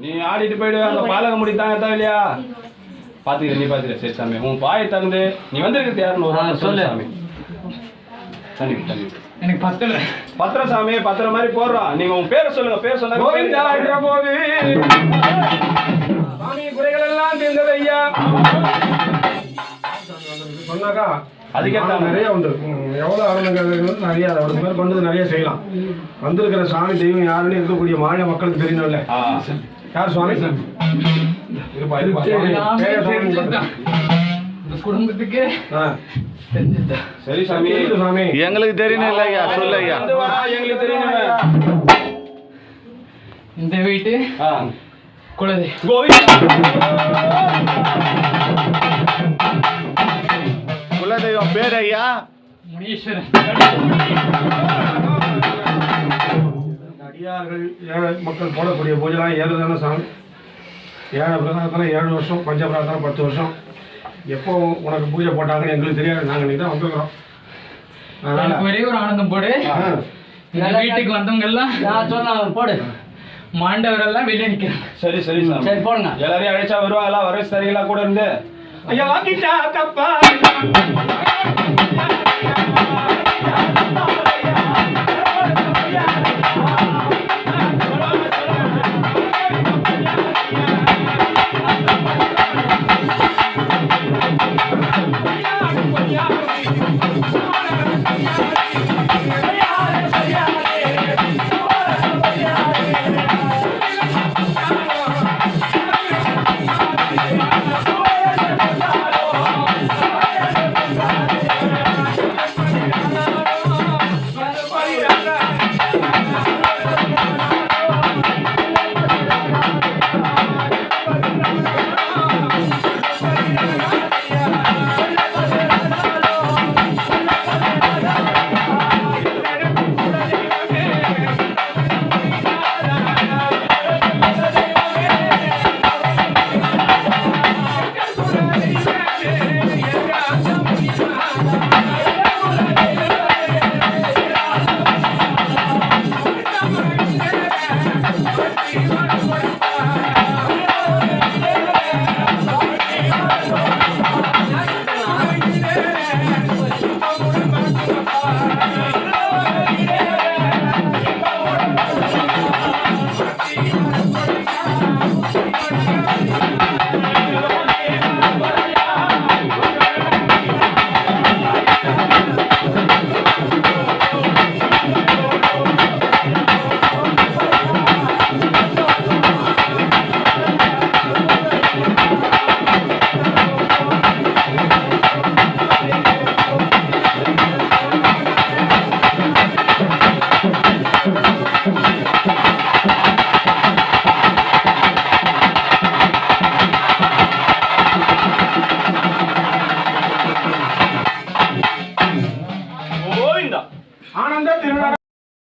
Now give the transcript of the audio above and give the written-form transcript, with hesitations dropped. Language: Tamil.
நீ ஆடிட்டு போயிடு அந்த பாலக முடி தாங்க இல்லையா பாத்துக்கிறேன் நீ பாத்துக்க சரி சாமி உன் பாயை தகுந்து நீ வந்திருக்கிறது யாருன்னு சொல்லு சாமி தண்ணி தண்ணி எனக்கு பத்திரம் சாமி பத்திரம் மாதிரி போடுறோம் நீங்க உங்க பேரை சொல்லுங்க பேர் சொன்னா போது சாமி குறைகள் எல்லாம் தீர்ந்தது ஐயா சொன்னாக்கா அதுக்கேற்ற நிறைய உண்டு எவ்வளோ ஆரம்பங்கள் நிறைய ஒரு பேர் கொண்டு நிறைய செய்யலாம் வந்திருக்கிற சாமி தெய்வம் யாருன்னு இருக்கக்கூடிய மாநில மக்களுக்கு தெரியணும்ல யார் சுவாமி குடும்பத்துக்கு சரி சாமி சாமி எங்களுக்கு தெரியணும் இல்ல ஐயா சொல்ல ஐயா எங்களுக்கு தெரியணும் இந்த வீட்டு குலதெய்வம் குலதெய்வம் பேர் ஐயா முனீஸ்வரன் அடியார்கள் ஏழை மக்கள் போடக்கூடிய பூஜைலாம் 7 தானே சாமி 7 பிரதானத்தானே 7 வருஷம் பஞ்ச பிரார்த்தனை 10 வருஷம் எப்போ உனக்கு பூஜை போட்டாங்கன்னு எங்களுக்கு தெரியாது நாங்கள் நீ தான் வந்துக்கிறோம் அதனால ஒரே ஒரு ஆனந்தம் போடு வீட்டுக்கு வந்தவங்க எல்லாம் சொன்ன போடு மாண்டவரெல்லாம் வெளியே நிற்கிறாங்க சரி சரி சரி போடுங்க எல்லாரையும் அழைச்சா வருவாங்களா வர தரீங்களா கூட இருந்து ஐயா வாங்கிட்டா தப்பா